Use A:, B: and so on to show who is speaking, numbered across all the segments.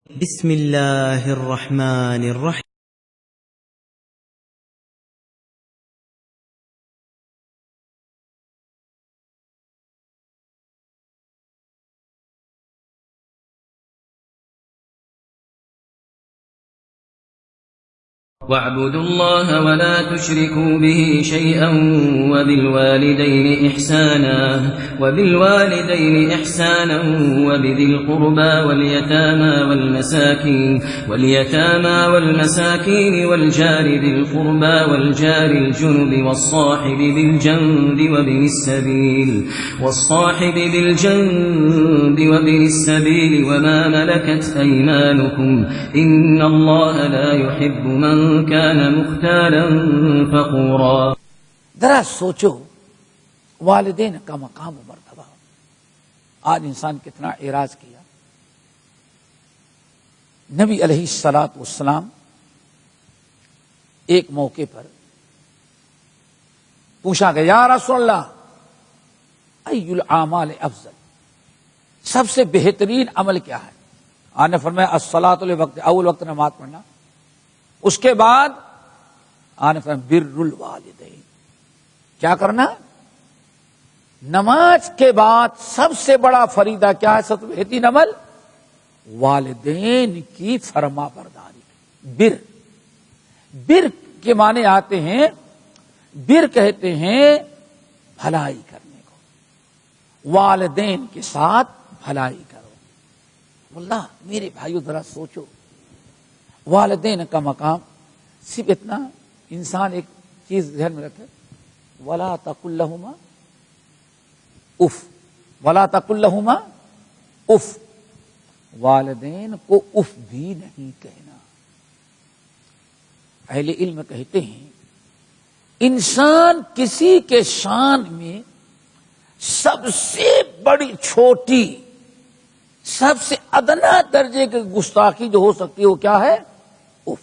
A: بسم الله الرحمن الرحيم.
B: واعبدوا الله ولا تشركوا به شيئا وبالوالدين إحسانا وبذي القربى واليتامى والمساكين والجار ذي القربى والجار الجنب والصاحب بالجنب وابن السبيل وما ملكت أيمانكم إن الله لا يحب من كان مختالا فخورا.
C: ذرا سوچو والدین کا مقام و مرتبہ. آج انسان کتنا اعراض کیا. نبی علیہ الصلوۃ والسلام ایک موقع پر پوچھا گیا یا رسول اللہ ای الاعمال افضل، سب سے بہترین عمل کیا ہے؟ آپ نے فرمایا الصلاۃ لوقت، اول وقت نماز پڑھنا. اس کے بعد آپ نے فرمایا بر الوالدین، کیا کرنا؟ نماز کے بعد سب سے بڑا فریضہ کیا ہے؟ سب سے بہترین عمل والدین کی فرما برداری. بر کے معنی آتے ہیں، بر کہتے ہیں بھلائی کرنے کو. والدین کے ساتھ بھلائی کرو. واللہ میرے بھائیو ذرا سوچو، والدین کا مقام صرف اتنا. انسان ایک چیز ذہن میں رکھے، ولا تقل لهما اف، ولا تقل لهما اف، والدین کو اف بھی نہیں کہنا. اہل علم کہتے ہیں انسان کسی کے شان میں سب سے بڑی چھوٹی، سب سے ادنا درجے کی گستاخی جو ہو سکتی ہے وہ کیا ہے؟ اف.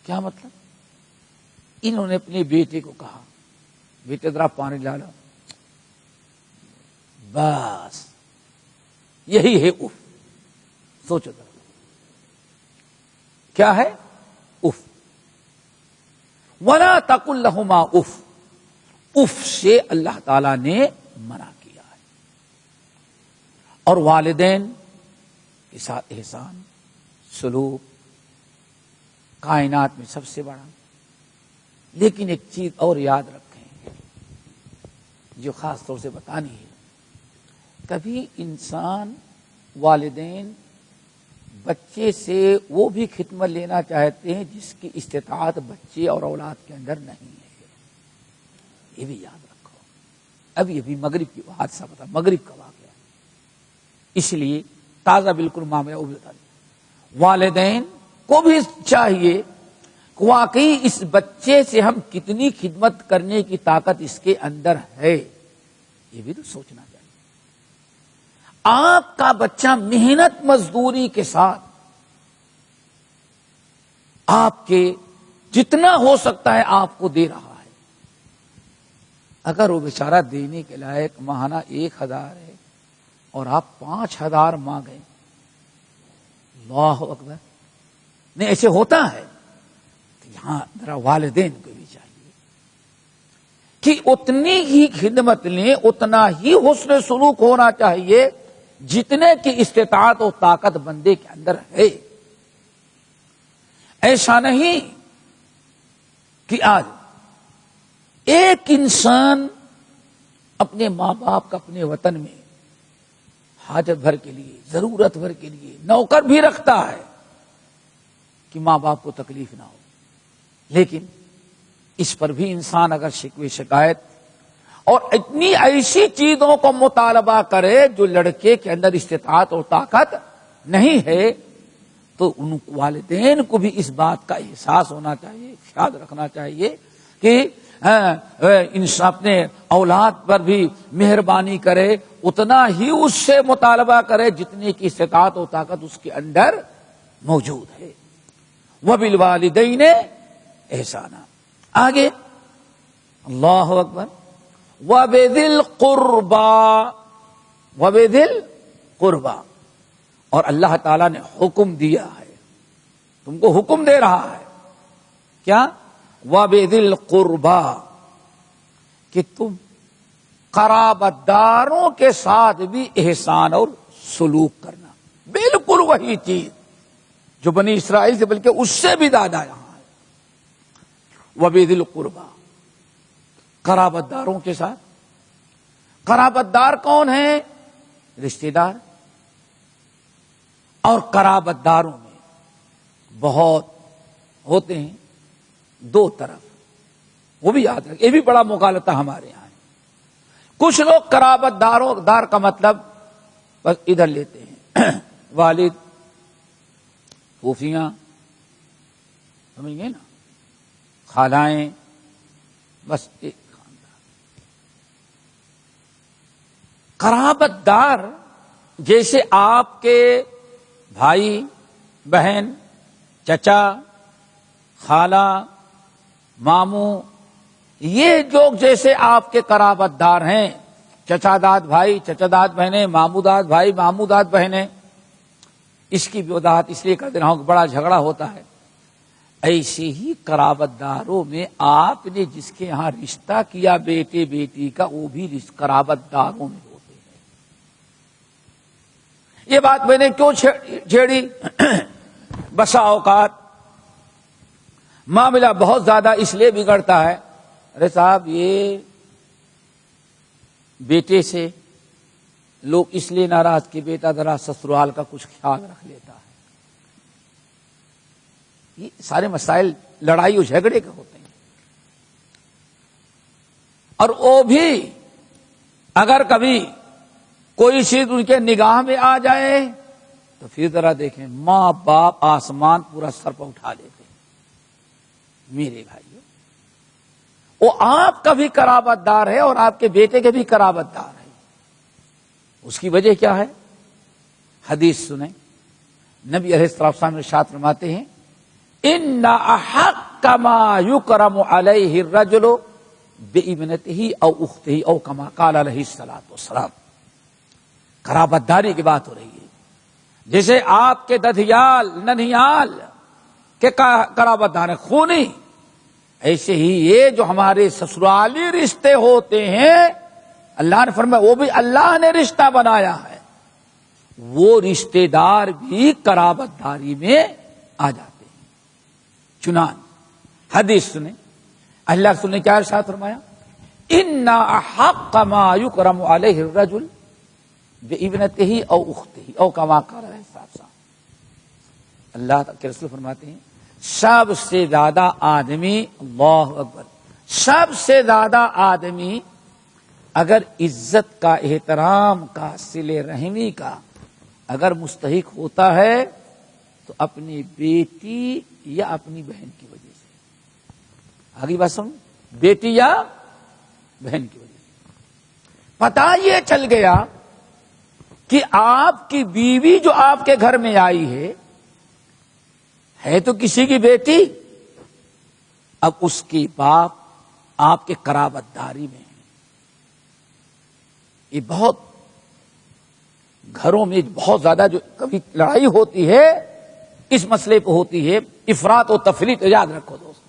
C: کیا مطلب؟ انہوں نے اپنے بیٹے کو کہا بیٹے ذرا پانی لا لو، بس یہی ہے اف. سوچو ذرا کیا ہے اف. ولا تقل لهما اف، اف سے اللہ تعالی نے منع کیا ہے. اور والدین کے ساتھ احسان سلوک کائنات میں سب سے بڑا. لیکن ایک چیز اور یاد رکھیں جو خاص طور سے بتانی ہے. کبھی انسان والدین بچے سے وہ بھی خدمت لینا چاہتے ہیں جس کی استطاعت بچے اور اولاد کے اندر نہیں ہے. یہ بھی یاد رکھو. ابھی مغرب کی حادثہ بتا، مغرب کا واقعہ، اس لیے تازہ بالکل معاملہ وہ بتا دیں. والدین کو بھی چاہیے کہ واقعی اس بچے سے ہم کتنی خدمت کرنے کی طاقت اس کے اندر ہے، یہ بھی تو سوچنا چاہیے. آپ کا بچہ محنت مزدوری کے ساتھ آپ کے جتنا ہو سکتا ہے آپ کو دے رہا ہے. اگر وہ بیچارہ دینے کے لائق ماہانہ 1000 ہے اور آپ 5000 مانگیں، اللہ اکبر. نہیں ایسے ہوتا ہے. یہاں ذرا والدین کو بھی چاہیے کہ اتنی ہی خدمت لیں، اتنا ہی حسن سلوک ہونا چاہیے جتنے کی استطاعت و طاقت بندے کے اندر ہے. ایسا نہیں کہ آج ایک انسان اپنے ماں باپ کا اپنے وطن میں حاجت بھر کے لیے، ضرورت بھر کے لیے نوکر بھی رکھتا ہے کہ ماں باپ کو تکلیف نہ ہو. لیکن اس پر بھی انسان اگر شکوے شکایت اور اتنی ایسی چیزوں کو مطالبہ کرے جو لڑکے کے اندر استطاعت اور طاقت نہیں ہے، تو ان والدین کو بھی اس بات کا احساس ہونا چاہیے، خیال رکھنا چاہیے کہ انسان اپنے اولاد پر بھی مہربانی کرے، اتنا ہی اس سے مطالبہ کرے جتنے کی استطاعت اور طاقت اس کے اندر موجود ہے. وبالوالدین احسانا. آگے اللہ اکبر. وبذل قربا، وبذل القربى، اور اللہ تعالیٰ نے حکم دیا ہے، تم کو حکم دے رہا ہے کیا؟ وَبِذِي الْقُرْبَى، کہ تم قرابت داروں کے ساتھ بھی احسان اور سلوک کرنا، بالکل وہی چیز جو بنی اسرائیل سے بلکہ اس سے بھی زیادہ یہاں ہے۔ وَبِذِي الْقُرْبَى، قرابت داروں کے ساتھ۔ قرابت دار کون ہیں؟ رشتہ دار۔ اور قرابت داروں میں بہت ہوتے ہیں، دو طرف، وہ بھی یاد رکھ، یہ بھی بڑا مغالطہ ہمارے یہاں ہے۔ کچھ لوگ قرابت دار کا مطلب بس ادھر لیتے ہیں، والد، پھوپھیاں، سمجھ گئے نا، خالائیں، بس ایک خاندان۔ قرابت دار جیسے آپ کے بھائی، بہن، چچا، خالہ، ماموں، یہ لوگ جیسے آپ کے قرابت دار ہیں، چچا داد بھائی، چچا داد بہنیں، ماموں داد بھائی، ماموں داد بہنیں، اس کی بھی وضاحت اس لیے کر دے رہا ہوں کہ بڑا جھگڑا ہوتا ہے۔ ایسے ہی قرابت داروں میں آپ نے جس کے یہاں رشتہ کیا بیٹے بیٹی کا، وہ بھی قرابت داروں میں ہوتے ہیں۔ یہ بات میں نے کیوں چھیڑی؟ بسا اوقات معاملہ بہت زیادہ اس لیے بگڑتا ہے، ارے صاحب یہ بیٹے سے لوگ اس لیے ناراض کہ بیٹا ذرا سسرال کا کچھ خیال رکھ لیتا ہے۔ یہ سارے مسائل لڑائی اور جھگڑے کے ہوتے ہیں، اور وہ بھی اگر کبھی کوئی چیز ان کے نگاہ میں آ جائے تو پھر ذرا دیکھیں، ماں باپ آسمان پورا سر پر اٹھا لیتے ہیں۔ میرے بھائیو، وہ آپ کا بھی قرابت دار ہے اور آپ کے بیٹے کے بھی قرابت دار ہے۔ اس کی وجہ کیا ہے؟ حدیث سنیں، نبی علیہ السلام ارشاد فرماتے ہیں، ان احق ما یکرم علیہ الرجل بابنتہ او اختہ او کما قال علیہ الصلوۃ والسلام۔ قرابت داری کی بات ہو رہی ہے، جیسے آپ کے ددھیال ننھیال کے قرابت دار ہیں، خونی، ایسے ہی یہ جو ہمارے سسرالی رشتے ہوتے ہیں، اللہ نے فرمایا وہ بھی اللہ نے رشتہ بنایا ہے، وہ رشتے دار بھی قرابت داری میں آ جاتے ہیں۔ چنان حدیث سنیں، اللہ رسول نے کیا ارشاد فرمایا؟ ان احق ما یکرم علیہ الرجل بابنتہ او اختہ او کما قال علیہ السلام۔ اللہ کے رسول فرماتے ہیں، سب سے زیادہ آدمی، اللہ اکبر، سب سے زیادہ آدمی اگر عزت کا، احترام کا، صلہ رحمی کا اگر مستحق ہوتا ہے تو اپنی بیٹی یا اپنی بہن کی وجہ سے۔ آگے بات سن، بیٹی یا بہن کی وجہ سے پتہ یہ چل گیا کہ آپ کی بیوی جو آپ کے گھر میں آئی ہے تو کسی کی بیٹی، اب اس کے باپ آپ کے قرابت داری میں ہیں۔ یہ بہت گھروں میں بہت زیادہ جو کبھی لڑائی ہوتی ہے اس مسئلے پہ ہوتی ہے، افراط و تفریط، یاد رکھو دوست۔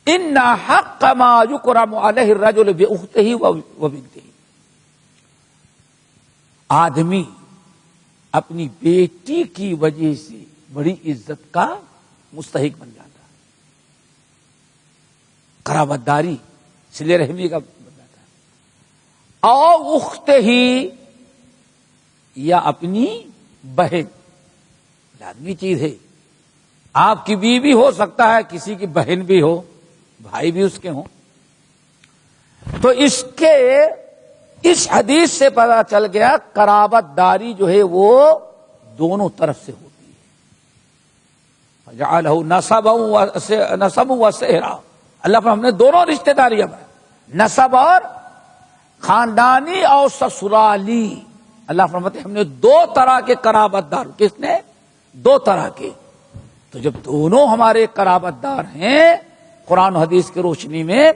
C: ان حق ما یکرم علیہ الرجل باختہ وبنتہ، آدمی اپنی بیٹی کی وجہ سے بڑی عزت کا مستحق بن جاتا ہے، قرابت داری، صلہ رحمی کا بن جاتا ہے۔ او اختہ ہی، یا اپنی بہن، لازمی چیز ہے، آپ کی بیوی ہو سکتا ہے کسی کی بہن بھی ہو، بھائی بھی اس کے ہوں، تو اس حدیث سے پتہ چل گیا قرابت داری جو ہے وہ دونوں طرف سے ہوتی ہے۔ جعلہ نسب و سہرا، اللہ پر ہم نے دونوں رشتہ داریاں بنائی، نسب اور خاندانی اور سسرالی۔ اللہ فرماتے ہم نے دو طرح کے قرابت دار، کس نے؟ دو طرح کے۔ تو جب دونوں ہمارے قرابت دار ہیں قرآن و حدیث کی روشنی میں،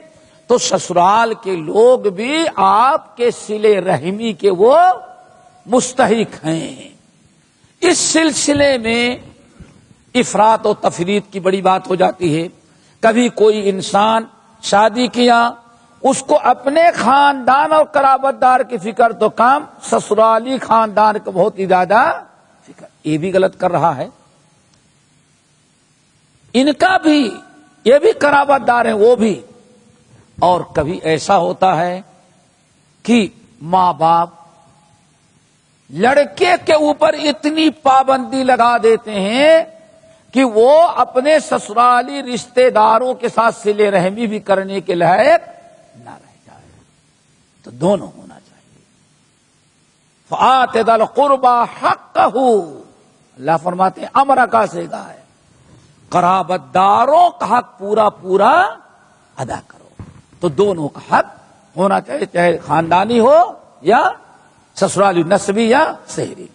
C: تو سسرال کے لوگ بھی آپ کے صلہ رحمی کے وہ مستحق ہیں۔ اس سلسلے میں افراط و تفریط کی بڑی بات ہو جاتی ہے۔ کبھی کوئی انسان شادی کیا، اس کو اپنے خاندان اور قرابت دار کی فکر تو کام، سسرالی خاندان کو بہت ہی زیادہ فکر، یہ بھی غلط کر رہا ہے۔ ان کا بھی، یہ بھی قرابت دار ہیں وہ بھی۔ اور کبھی ایسا ہوتا ہے کہ ماں باپ لڑکے کے اوپر اتنی پابندی لگا دیتے ہیں کہ وہ اپنے سسرالی رشتہ داروں کے ساتھ صلہ رحمی بھی کرنے کے لائق نہ رہ جائے۔ تو دونوں ہونا چاہیے۔ فآتِ ذی القربى حقہ، اللہ فرماتے ہیں امر کا سیدھا ہے، قرابت داروں کا حق پورا پورا ادا کرو۔ تو دونوں کا حق ہونا چاہیے، چاہے خاندانی ہو یا سسرالی نسبی یا شہری۔